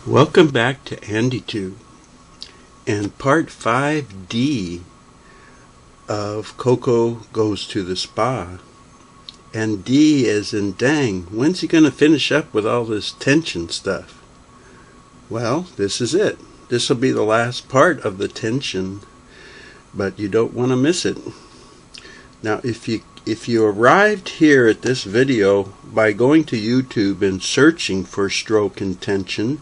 Welcome back to AndyTube and part 5D of Coco Goes to the Spa. And D as in dang, when's he going to finish up with all this tension stuff? Well, this is it. This will be the last part of the tension, but you don't want to miss it. Now, if you arrived here at this video by going to YouTube and searching for stroke and tension,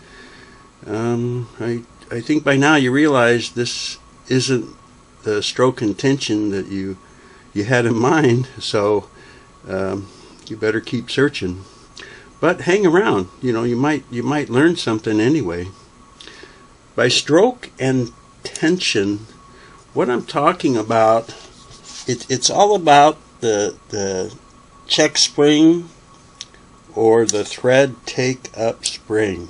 I think by now you realize this isn't the stroke and tension that you had in mind, so you better keep searching. But hang around, you might learn something anyway. By stroke and tension, what I'm talking about, it's all about the check spring or the thread take up spring.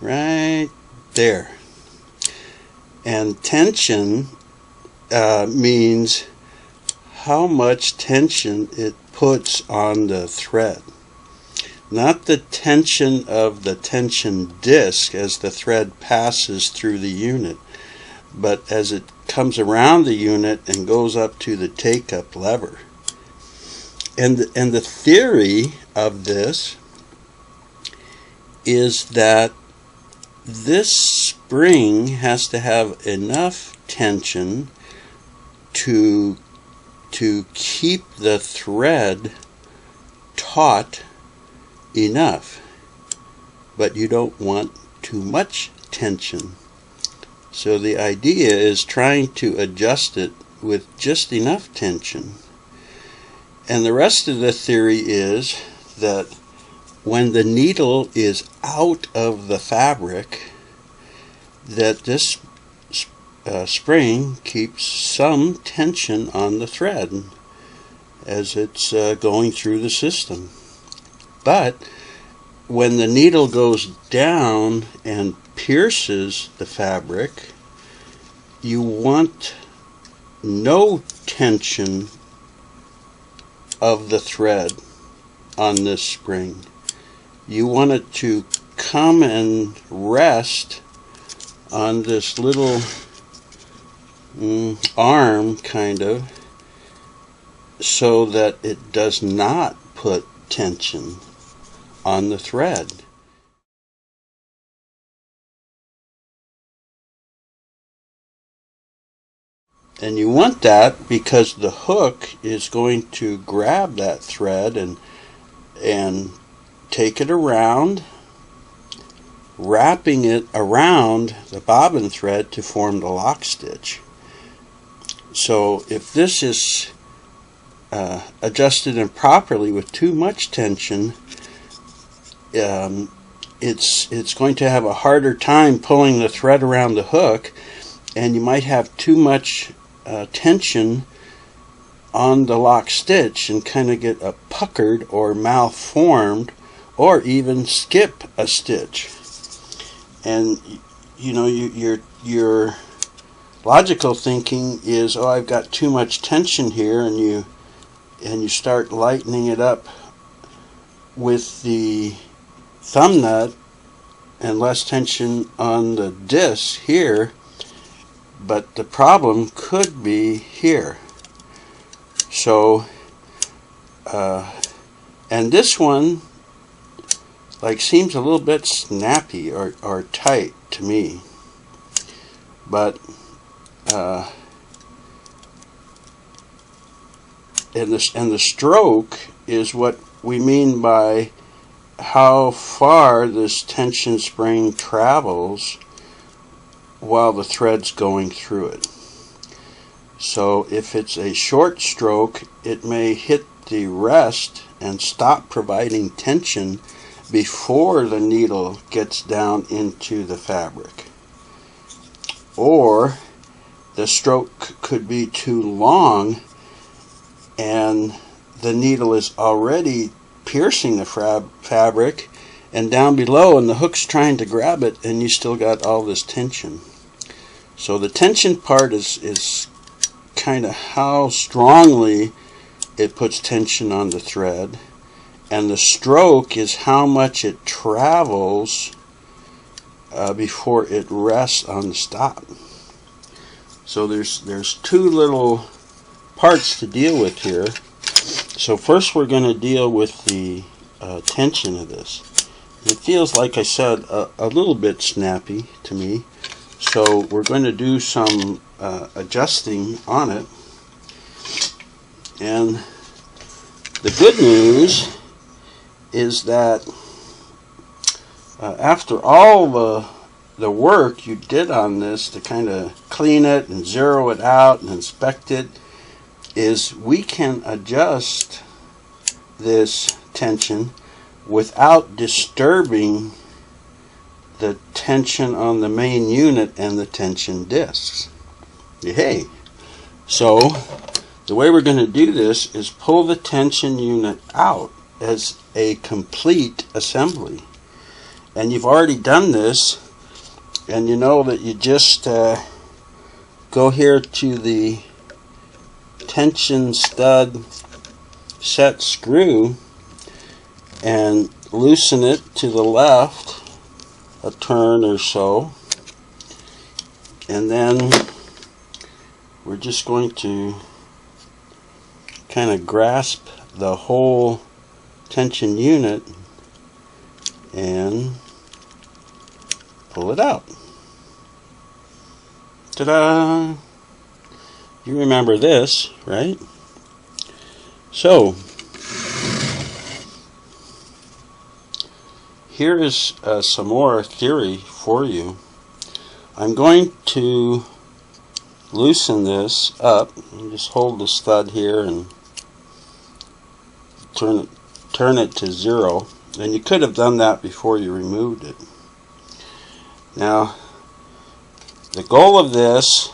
Right there. And tension means how much tension it puts on the thread. Not the tension of the tension disc as the thread passes through the unit, but as it comes around the unit and goes up to the take-up lever. And the theory of this is that this spring has to have enough tension to keep the thread taut enough, but you don't want too much tension. So the idea is trying to adjust it with just enough tension. And the rest of the theory is that when the needle is out of the fabric, that this spring keeps some tension on the thread as it's going through the system. But when the needle goes down and pierces the fabric, you want no tension of the thread on this spring. You want it to come and rest on this little arm, kind of, so that it does not put tension on the thread. And you want that because the hook is going to grab that thread and take it around, wrapping it around the bobbin thread to form the lock stitch. So if this is adjusted improperly with too much tension, it's going to have a harder time pulling the thread around the hook, and you might have too much tension on the lock stitch and kind of get a puckered or malformed, or even skip a stitch. And your logical thinking is, oh, I've got too much tension here, and you start lightening it up with the thumb nut and less tension on the disc here, but the problem could be here. So and this one seems a little bit snappy or tight to me, but and the stroke is what we mean by how far this tension spring travels while the thread's going through it. So if it's a short stroke, it may hit the rest and stop providing tension before the needle gets down into the fabric. Or the stroke could be too long and the needle is already piercing the fabric and down below, and the hook's trying to grab it, and you still got all this tension. So the tension part is kind of how strongly it puts tension on the thread, and the stroke is how much it travels before it rests on the stop. So there's two little parts to deal with here. So first we're going to deal with the tension of this. It feels, like I said, a little bit snappy to me. So we're going to do some adjusting on it. And the good news is that after all the work you did on this to kind of clean it and zero it out and inspect it, is we can adjust this tension without disturbing the tension on the main unit and the tension discs. Hey, so the way we're going to do this is pull the tension unit out as a complete assembly. And you've already done this, and you know that you just go here to the tension stud set screw and loosen it to the left a turn or so, and then we're just going to kind of grasp the whole tension unit and pull it out. Ta-da! You remember this, right? So here is some more theory for you. I'm going to loosen this up. Just hold the stud here and turn it to 0. And you could have done that before you removed it. Now, the goal of this,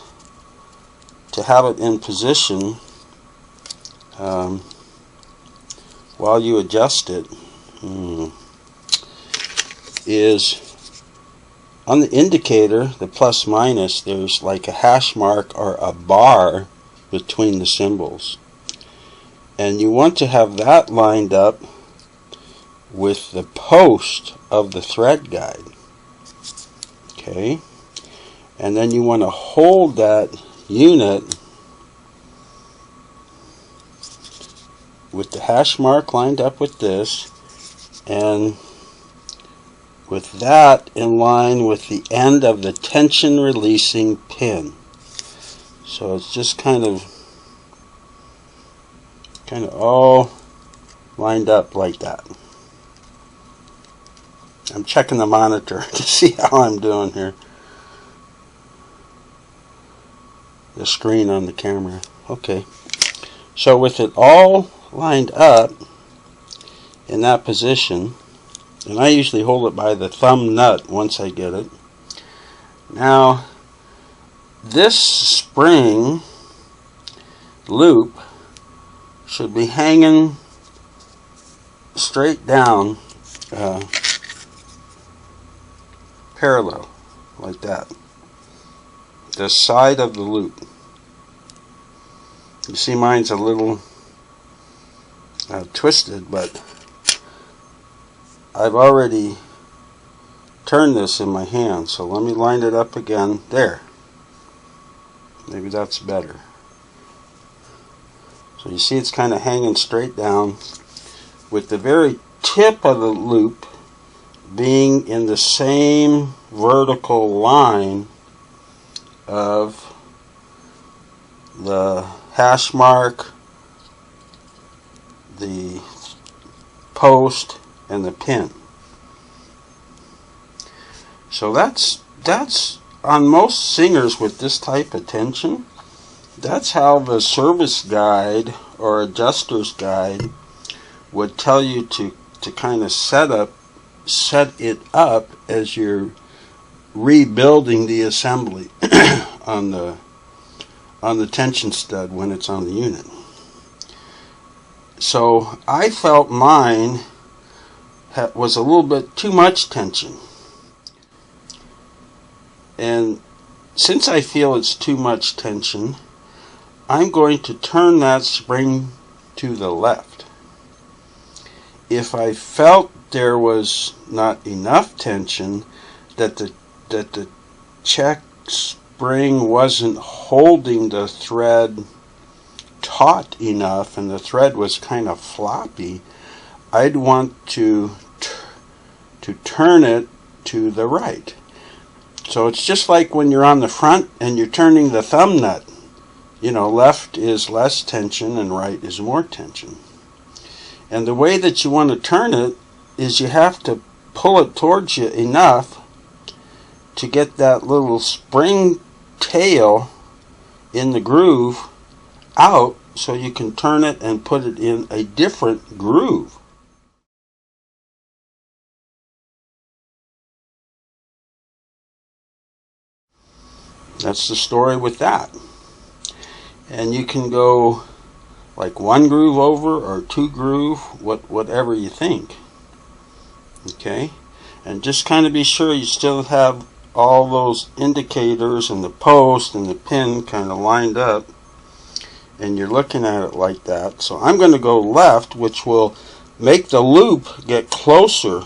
to have it in position while you adjust it, is on the indicator, the plus minus, there's like a hash mark or a bar between the symbols. And you want to have that lined up with the post of the thread guide. Okay? And then you want to hold that unit with the hash mark lined up with this, and with that in line with the end of the tension releasing pin. So it's just kind of all lined up like that. I'm checking the monitor to see how I'm doing here. The screen on the camera. Okay. So with it all lined up in that position, and I usually hold it by the thumb nut once I get it. Now, this spring loop should be hanging straight down, parallel, like that. The side of the loop. You see mine's a little twisted, but I've already turned this in my hand, so let me line it up again. There. Maybe that's better. So you see it's kind of hanging straight down with the very tip of the loop being in the same vertical line of the hash mark, the post, and the pin. So that's on most singers with this type of tension. That's how the service guide or adjuster's guide would tell you to kind of set it up as you're rebuilding the assembly on the tension stud when it's on the unit. So I felt mine was a little bit too much tension, and since I feel it's too much tension, I'm going to turn that spring to the left. If I felt there was not enough tension, that the that the check spring wasn't holding the thread taut enough and the thread was kind of floppy, I'd want to turn it to the right. So it's just like when you're on the front and you're turning the thumb nut. You know, left is less tension and right is more tension. And the way that you want to turn it is you have to pull it towards you enough to get that little spring tail in the groove out so you can turn it and put it in a different groove. That's the story with that. And you can go like one groove over or two groove, whatever you think. Okay? And just kind of be sure you still have all those indicators and the post and the pin kind of lined up, and you're looking at it like that. So I'm going to go left, which will make the loop get closer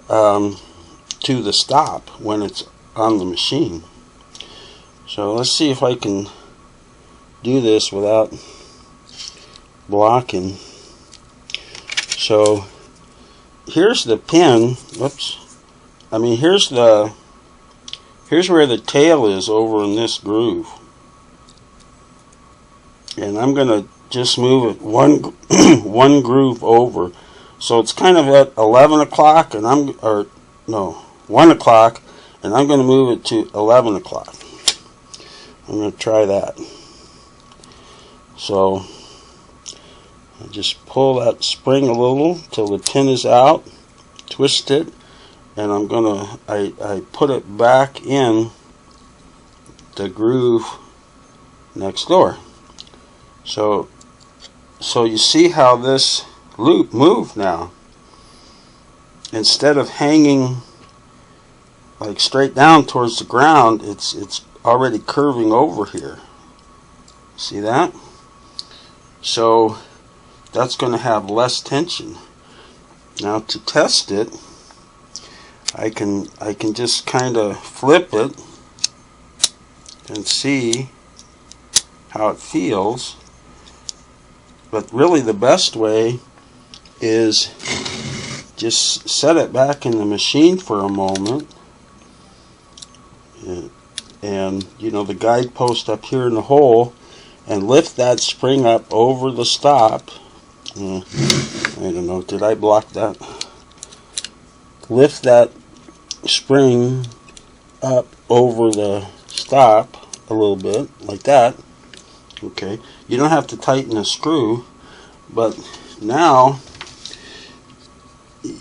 to the stop when it's on the machine. So let's see if I can do this without blocking. So here's the pin. Whoops. I mean, here's where the tail is over in this groove. And I'm going to just move it one groove over. So it's kind of at 11 o'clock, and 1 o'clock, and I'm going to move it to 11 o'clock. I'm going to try that. So I just pull that spring a little till the pin is out, twist it, and I'm going to, I put it back in the groove next door. So you see how this loop moved now. Instead of hanging like straight down towards the ground, it's already curving over here. See that? So that's going to have less tension. Now to test it, I can just kind of flip it and see how it feels. But really the best way is just set it back in the machine for a moment, and you know, the guidepost up here in the hole, and lift that spring up over the stop. I don't know, did I block that? Lift that spring up over the stop a little bit, like that. Okay, you don't have to tighten the screw, but now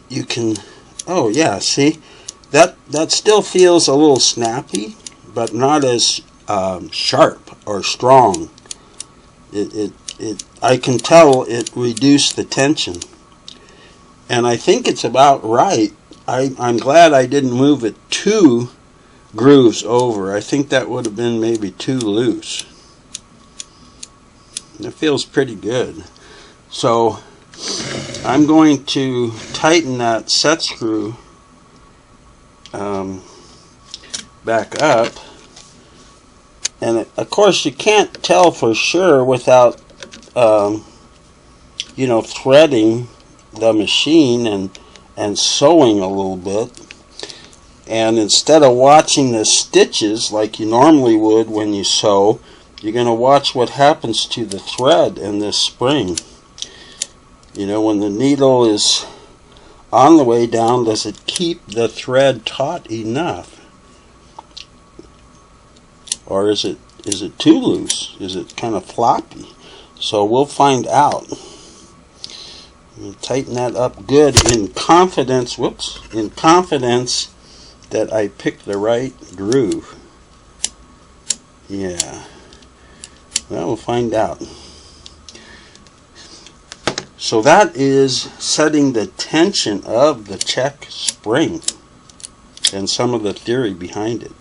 you can, oh yeah, see, that still feels a little snappy, but not as sharp or strong. I can tell it reduced the tension, and I think it's about right. I'm glad I didn't move it 2 grooves over. I think that would have been maybe too loose. It feels pretty good. So I'm going to tighten that set screw back up, and of course you can't tell for sure without you know, threading the machine and sewing a little bit. And instead of watching the stitches like you normally would when you sew, you're going to watch what happens to the thread and this spring. You know, when the needle is on the way down, does it keep the thread taut enough? Or is it too loose? Is it kind of floppy? So we'll find out. Tighten that up good in confidence, in confidence that I picked the right groove. Yeah. Well, we'll find out. So that is setting the tension of the check spring and some of the theory behind it.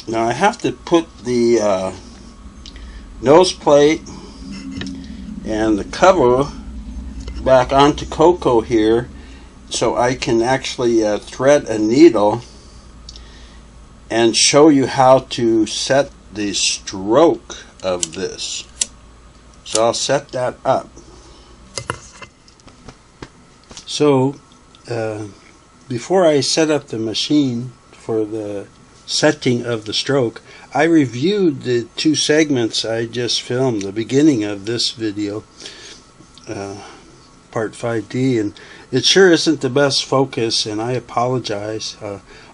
Now I have to put the nose plate and the cover back onto Coco here so I can actually thread a needle and show you how to set the stroke of this. So I'll set that up. So before I set up the machine for the setting of the stroke, I reviewed the 2 segments I just filmed, the beginning of this video, part 5D, and it sure isn't the best focus, and I apologize.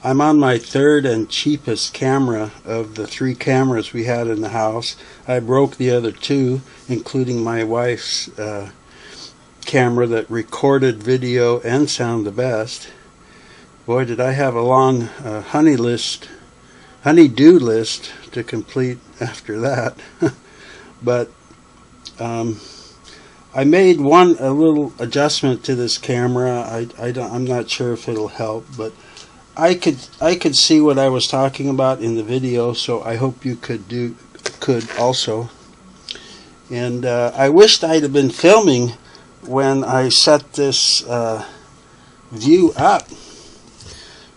I'm on my 3rd and cheapest camera of the 3 cameras we had in the house. I broke the other 2, including my wife's camera that recorded video and sound the best. Boy, did I have a long honey-do list to complete after that. But I made a little adjustment to this camera. I'm not sure if it'll help, but I could see what I was talking about in the video, so I hope you could also. And I wished I'd have been filming when I set this view up,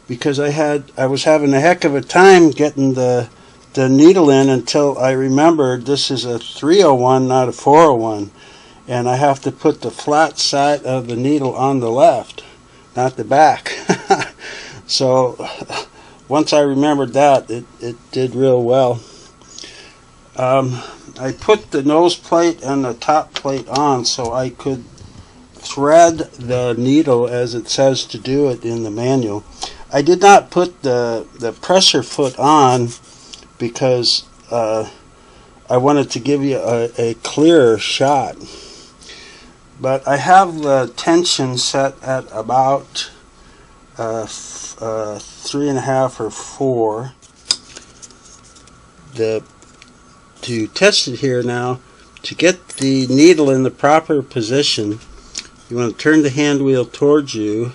because I was having a heck of a time getting the needle in until I remembered this is a 301, not a 401, and I have to put the flat side of the needle on the left, not the back. So once I remembered that, it did real well. I put the nose plate and the top plate on so I could thread the needle as it says to do it in the manual. I did not put the pressure foot on because I wanted to give you a clearer shot. But I have the tension set at about 3.5 or 4. To test it here now, to get the needle in the proper position, you want to turn the hand wheel towards you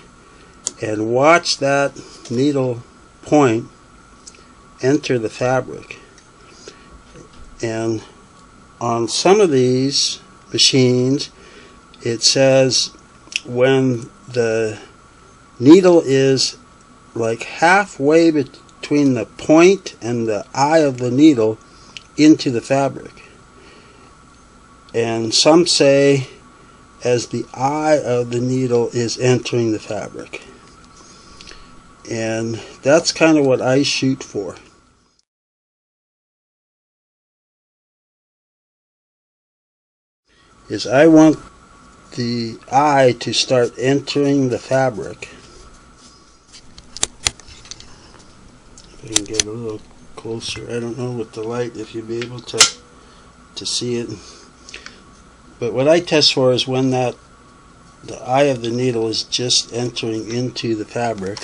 and watch that needle point enter the fabric. And on some of these machines, it says when the needle is like halfway between the point and the eye of the needle into the fabric. And some say as the eye of the needle is entering the fabric. And that's kind of what I shoot for. Is I want the eye to start entering the fabric. If I can get a little closer, I don't know with the light if you'll be able to see it. But what I test for is when the eye of the needle is just entering into the fabric.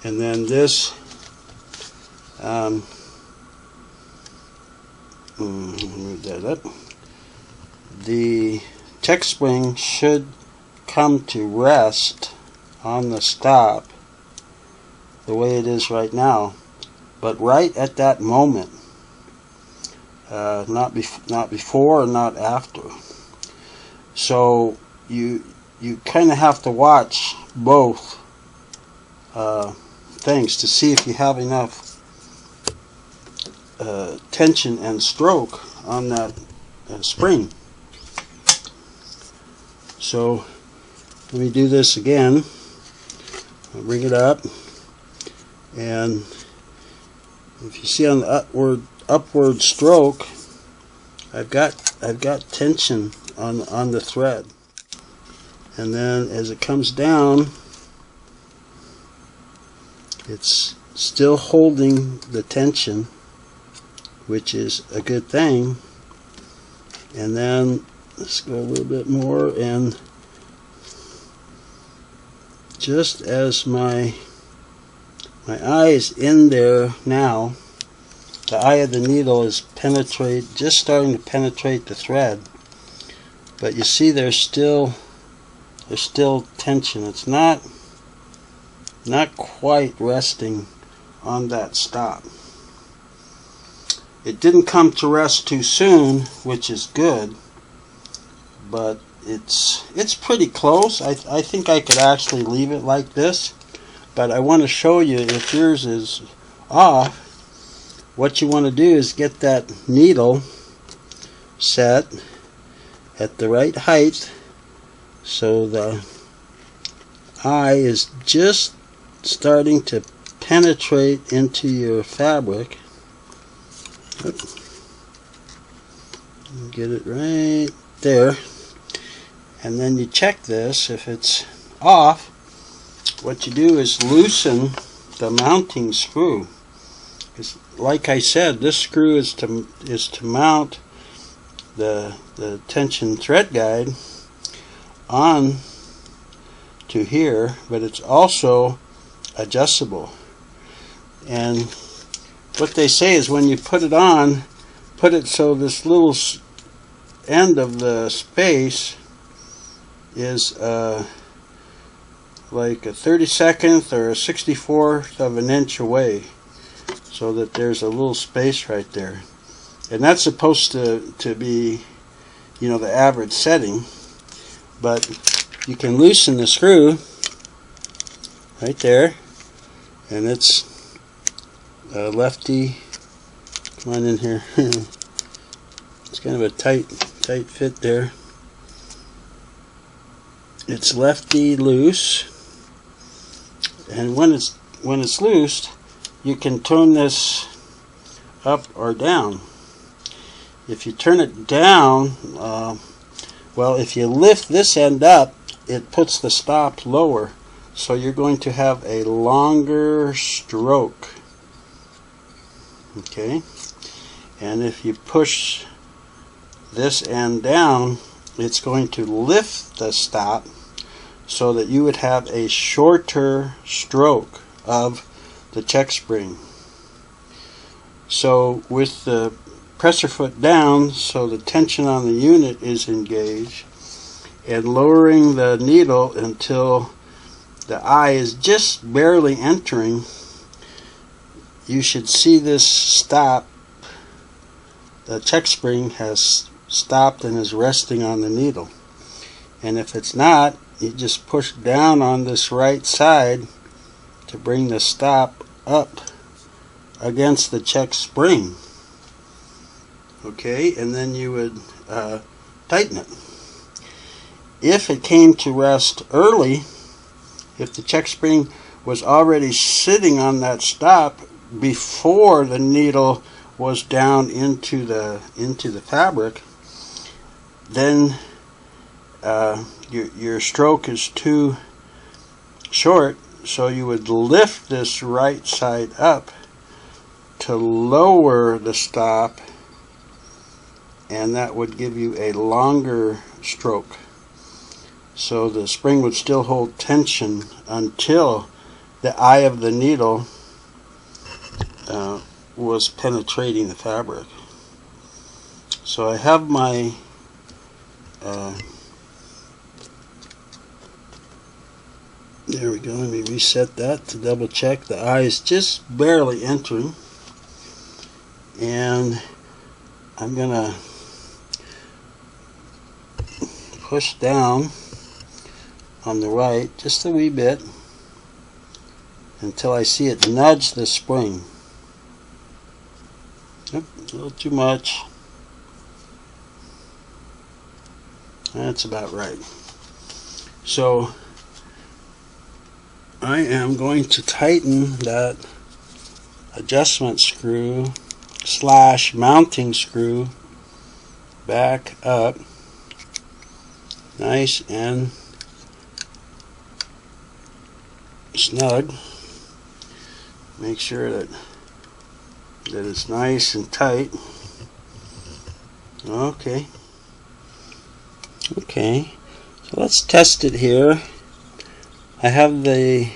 And then this move that up. The check spring should come to rest on the stop the way it is right now, but right at that moment, not before or not after. So you kind of have to watch both things to see if you have enough tension and stroke on that spring. So let me do this again. I'll bring it up, and if you see on the upward stroke, I've got tension on the thread, and then as it comes down, it's still holding the tension, which is a good thing. And then let's go a little bit more, and just as my eye is in there now, the eye of the needle is just starting to penetrate the thread, but you see there's still tension. It's not quite resting on that stop. It didn't come to rest too soon, which is good, but it's pretty close. I think I could actually leave it like this, but I want to show you if yours is off, what you want to do is get that needle set at the right height so the eye is just starting to penetrate into your fabric. Get it right there, and then you check this. If it's off, what you do is loosen the mounting screw. Like I said, this screw is to mount the tension thread guide on to here, but it's also adjustable. And what they say is when you put it on, put it so this little end of the space is like a 32nd or a 64th of an inch away, so that there's a little space right there. And that's supposed to be, you know, the average setting, but you can loosen the screw right there, and it's lefty. Come on in here. It's kind of a tight fit there. It's lefty loose, and when it's loosed, you can turn this up or down. If you turn it down, well, if you lift this end up, it puts the stop lower, so you're going to have a longer stroke. Okay, and if you push this end down, it's going to lift the stop so that you would have a shorter stroke of the check spring. So with the presser foot down, so the tension on the unit is engaged, and lowering the needle until the eye is just barely entering, you should see this stop. The check spring has stopped and is resting on the needle. And if it's not, you just push down on this right side to bring the stop up against the check spring. Okay, and then you would tighten it. If it came to rest early, if the check spring was already sitting on that stop before the needle was down into the fabric, then your stroke is too short, so you would lift this right side up to lower the stop, and that would give you a longer stroke. So the spring would still hold tension until the eye of the needle was penetrating the fabric. So I have my there we go. Let me reset that to double check. The eye is just barely entering, and I'm gonna push down on the right just a wee bit until I see it nudge the spring. Yep, a little too much. That's about right. So I am going to tighten that adjustment screw / mounting screw back up nice and snug. Make sure that it's nice and tight. Okay, so let's test it here. I have the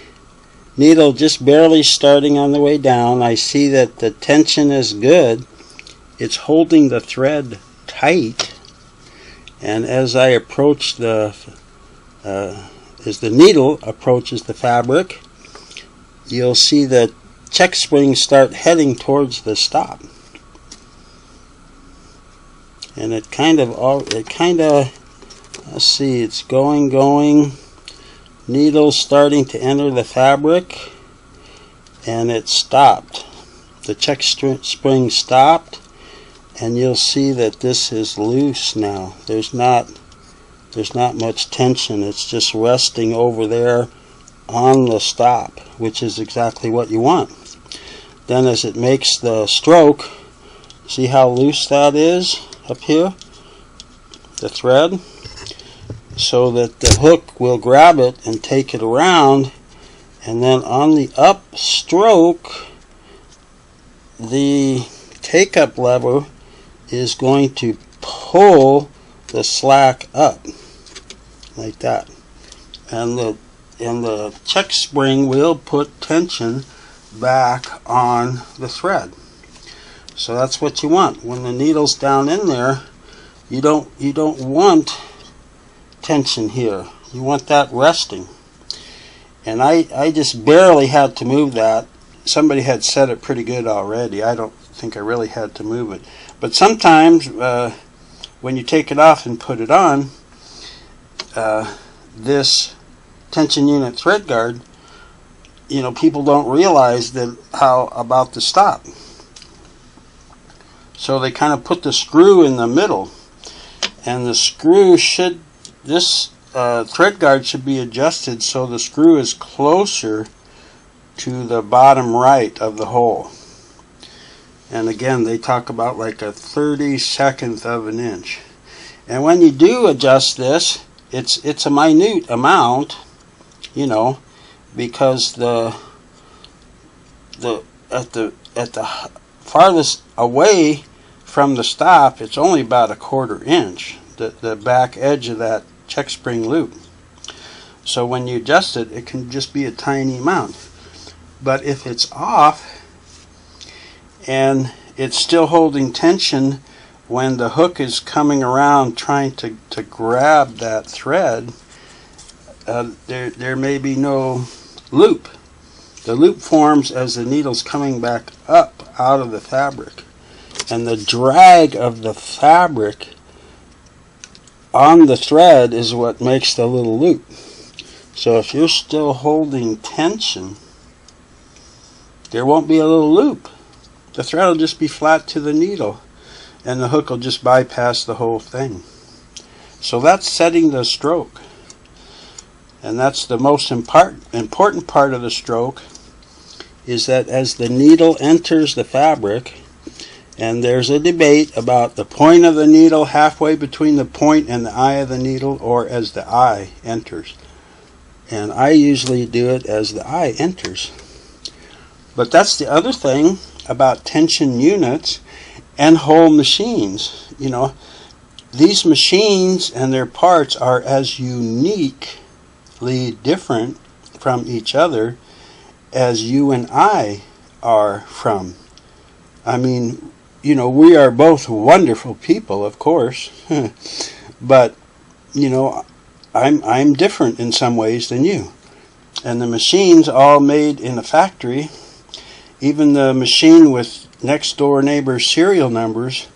needle just barely starting on the way down. I see that the tension is good. It's holding the thread tight, and as I approach as the needle approaches the fabric, you'll see the check springs start heading towards the stop, and it kind of let's see, it's going, needle starting to enter the fabric, and it stopped. the check spring stopped, and you'll see that this is loose now. There's not much tension. It's just resting over there on the stop, which is exactly what you want. Then as it makes the stroke, see how loose that is up here, the thread, so that the hook will grab it and take it around, and then on the up stroke, the take-up lever is going to pull the slack up like that, and the check spring will put tension back on the thread. So that's what you want. When the needle's down in there, you don't want tension here. You want that resting. And I just barely had to move that. Somebody had said it pretty good already. I don't think I really had to move it. But sometimes when you take it off and put it on, this tension unit thread guard, people don't realize that how about the stop. So they kind of put the screw in the middle, and the screw this thread guard should be adjusted so the screw is closer to the bottom right of the hole. And again, they talk about like a 32nd of an inch. And when you do adjust this, it's a minute amount, because at the farthest away from the stop, it's only about a 1/4 inch, the back edge of that check spring loop. So when you adjust it, it can just be a tiny amount. But if it's off and it's still holding tension when the hook is coming around trying to grab that thread, there may be no loop. The loop forms as the needle's coming back up out of the fabric, and the drag of the fabric on the thread is what makes the little loop. So if you're still holding tension, there won't be a little loop. The thread will just be flat to the needle, and the hook will just bypass the whole thing. So that's setting the stroke. And that's the most important part of the stroke, is that as the needle enters the fabric, and there's a debate about the point of the needle halfway between the point and the eye of the needle, or as the eye enters. And I usually do it as the eye enters. But that's the other thing about tension units and whole machines. These machines and their parts are as uniquely different from each other as you and I are from. I mean, we are both wonderful people, of course, but I'm different in some ways than you. And the machines all made in a factory, even the machine with next door neighbor's serial numbers,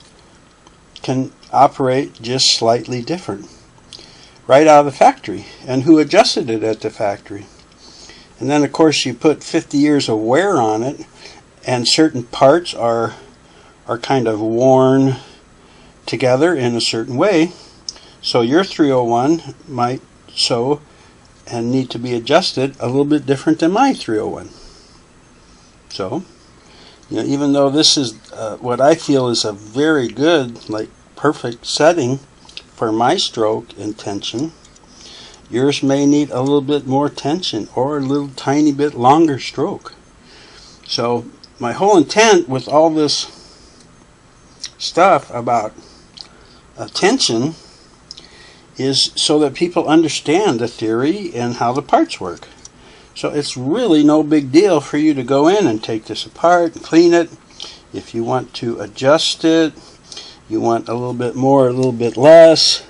can operate just slightly different right out of the factory. And who adjusted it at the factory? And then of course you put 50 years of wear on it, and certain parts are kind of worn together in a certain way. So your 301 might sew and need to be adjusted a little bit different than my 301. So, even though this is what I feel is a very good, perfect setting for my stroke and tension, yours may need a little bit more tension or a little tiny bit longer stroke. So my whole intent with all this stuff about tension is so that people understand the theory and how the parts work. So it's really no big deal for you to go in and take this apart and clean it. If you want to adjust it, you want a little bit more, a little bit less,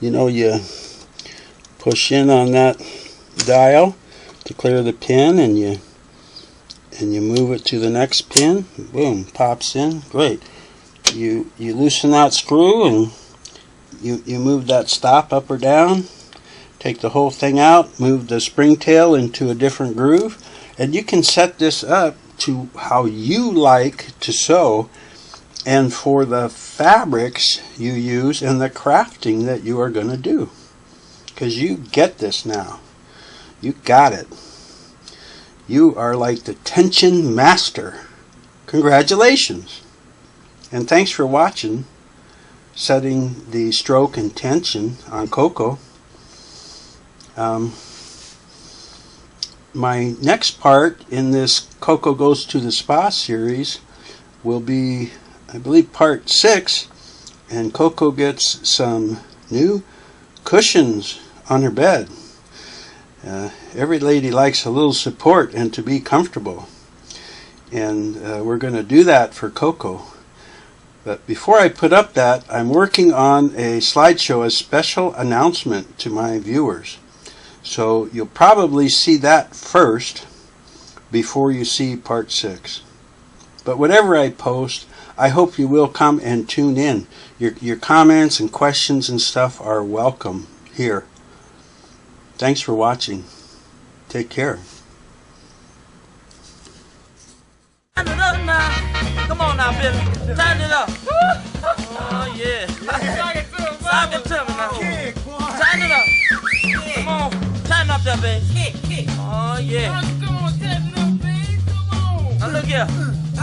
you push in on that dial to clear the pin, and you move it to the next pin. Boom, pops in. Great. You loosen that screw, and you move that stop up or down. Take the whole thing out, move the spring tail into a different groove, and you can set this up to how you like to sew, and for the fabrics you use and the crafting that you are going to do. Because you get this now. You got it. You are like the tension master. Congratulations. And thanks for watching, setting the stroke and tension on Coco. My next part in this Coco Goes to the Spa series will be, I believe, part 6, and Coco gets some new cushions on her bed. Every lady likes a little support and to be comfortable, and we're going to do that for Coco. But before I put up that, I'm working on a slideshow, a special announcement to my viewers. So you'll probably see that first before you see part 6. But whatever I post, I hope you will come and tune in. Your comments and questions and stuff are welcome here. Thanks for watching. Take care. Turn it up now. Come on now, Billy. Turn it up. Oh, yeah. Sock it to me now. Turn it up. Come on. Turn up there, baby. Oh, yeah. Now look here.